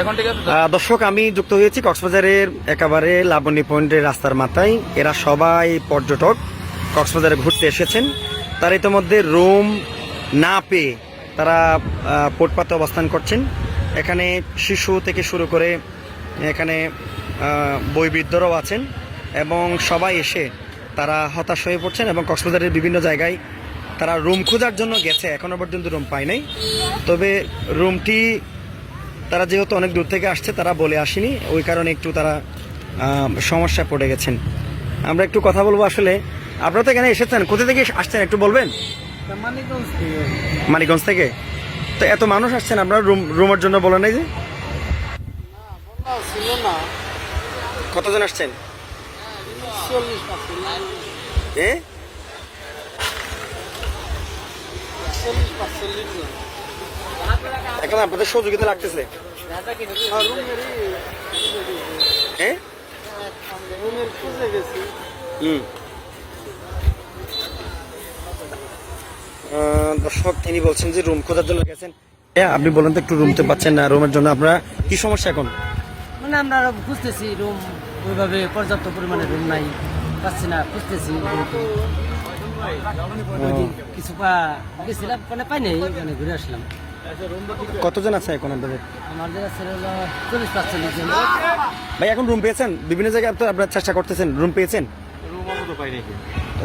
এখন ঠিক আছে। দর্শক, আমি যুক্ত হয়েছি কক্সবাজারের একেবারে লাবণী পয়েন্টের রাস্তার মাথায়। এরা সবাই পর্যটক, কক্সবাজারে ঘুরতে এসেছেন। তার ইতিমধ্যে রুম না পেয়ে তারা ফুটপাতে অবস্থান করছেন। এখানে শিশু থেকে শুরু করে এখানে বয়োবৃদ্ধরাও আছেন এবং সবাই এসে তারা হতাশ হয়ে পড়ছেন এবং কক্সবাজারের বিভিন্ন জায়গায় তারা রুম খোঁজার জন্য গেছে, এখনও পর্যন্ত রুম পায় নাই। তবে রুমটি তারা যেহেতু অনেক দূর থেকে আসছে, তারা বলে আসেনি, ওই কারণে একটু তারা সমস্যায় পড়ে গেছেন। আমরা একটু কথা বলবো। আসলে আপনারা তো এখানে এসেছেন, কোথা থেকে আসছেন একটু বলবেন? মানিকগঞ্জ থেকে। তো এত মানুষ আসছেন, আপনারা রুমের জন্য বলে নাই যে? কতজন আসছেন? এখন আপনাদের সহযোগিতা লাগতেছে? দর্শক, তিনি বলছেন যে রুম খোঁজার জন্য গেছেন। আপনি বলেন তো, একটু রুম তো পাচ্ছেন না, রুমের জন্য আপনারা কি সমস্যা এখন? মানে আমরা খুঁজতেছি রুম, ওইভাবে পর্যাপ্ত পরিমাণে রুম নাই, পাচ্ছি না, খুঁজতেছি। কিছু গেছিলাম, মানে পাই নাই, মানে ঘুরে আসলাম। কতজন আছে এখন আপনাদের? আমাদের আছে হলো 40-45 জন। ভাই, এখন রুম পেয়েছেন? বিভিন্ন জায়গায় তো আপনারা চেষ্টা করতেছেন, রুম পেয়েছেন?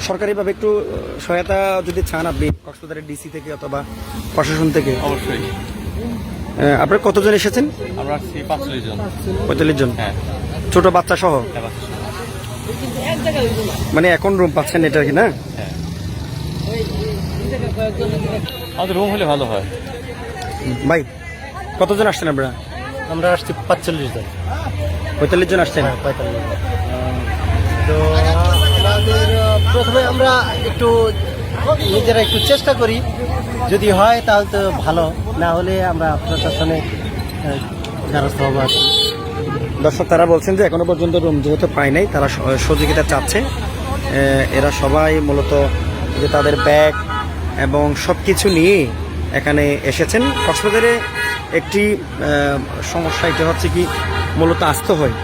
সরকারিভাবে একটু সহায়তা যদি চান আপনি, কক্সবাজারের ডিসি থেকে অথবা প্রশাসন থেকে। অবশ্যই। আপনারা কতজন এসেছেন? আমরা 45 জন। 45 জন? হ্যাঁ। ছোট বাচ্চা সহ? মানে এখন রুম পাচ্ছেন এটা কি না? হ্যাঁ। আমাদের রুম হলে ভালো হয়। ভাই, কতজন আসছেন আপনারা? আমরা আসছি 45 জন। 45 জন আসছেন? 45। তো আমাদের প্রথমে আমরা একটু নিজেরা একটু চেষ্টা করি, যদি হয় তাহলে তো ভালো, না হলে আমরা প্রশাসনে দ্বারস্থ হবো। দর্শক, তারা বলছেন যে এখনো পর্যন্ত রুম যেহেতু পায় নাই, তারা সহযোগিতা চাচ্ছে। এরা সবাই মূলত যে তাদের ব্যাগ এবং সব কিছু নিয়ে এখানে এসেছেন। কক্সবাজারে একটি সমস্যা এটা হচ্ছে কি, মূলত আসতে হয়,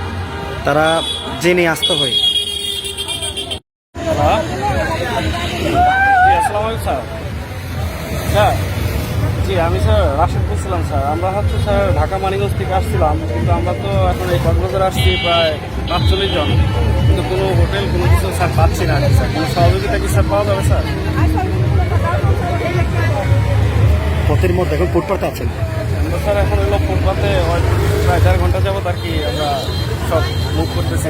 তারা জেনে আসতে হয়। স্যার, জি আমি স্যার রাশেদ বলছিলাম স্যার। আমরা হচ্ছে স্যার ঢাকা মানিকগঞ্জ থেকে আসছিলাম, কিন্তু আমরা তো এখন এই কক্সবাজার আসছি প্রায় 45 জন, কিন্তু কোনো হোটেল কোনো কিছু স্যার পাচ্ছি না। স্যার কোনো সহযোগিতা কি স্যার পাওয়া যাবে স্যার? পথের মধ্যে এখন ফুটপাতে আছেন? আমরা স্যার এখন হলো ফুটপাতে প্রায় 1.5 ঘন্টা যাবত আর কি আমরা সব মুভ করতেছি।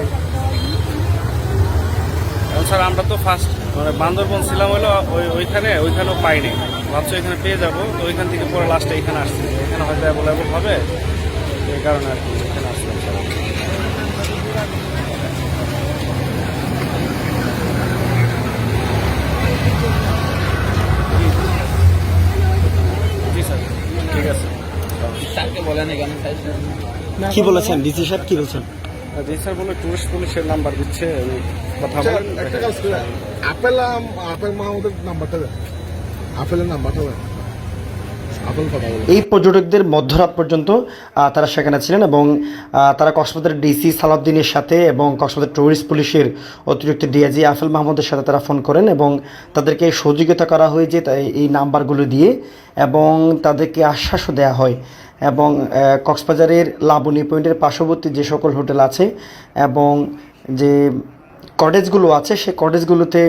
এখন স্যার আমরা তো ফার্স্ট মানে বান্দরবন ছিলাম হলো ওইখানেও পাইনি, ভাবছি ওইখানে পেয়ে যাবো, তো ওইখান থেকে পরে লাস্টে এখানে আসছি, এখানে হয়তো অ্যাভেলেবল হবে, এই কারণে আর কি এখানে আসলাম স্যার। জি স্যার, ঠিক আছে। কি বলেছেন ডিসি সাহেব, কি বলছেন? জি স্যার, বলে টুরিস্ট পুলিশের নাম্বার দিচ্ছে, কথা বলেন। আপেল মাহমুদের নাম্বারটা দেন, আপেলের নাম্বারটা দেন। এই পর্যটকদের মধ্যরাত পর্যন্ত তারা সেখানে ছিলেন এবং তারা কক্সবাজার ডিসি সালাউদ্দিনের সাথে এবং কক্সবাজার টুরিস্ট পুলিশের অতিরিক্ত ডিআইজি আফেল মাহমুদের সাথে তারা ফোন করেন এবং তাদেরকে সহযোগিতা করা হয়েছে এই নাম্বারগুলো দিয়ে, এবং তাদেরকে আশ্বাসও দেওয়া হয়। এবং কক্সবাজারের লাবণী পয়েন্টের পার্শ্ববর্তী যে সকল হোটেল আছে এবং যে কটেজগুলো আছে, সেই কটেজগুলোতে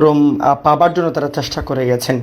রুম পাবার জন্য তারা চেষ্টা করে গেছেন।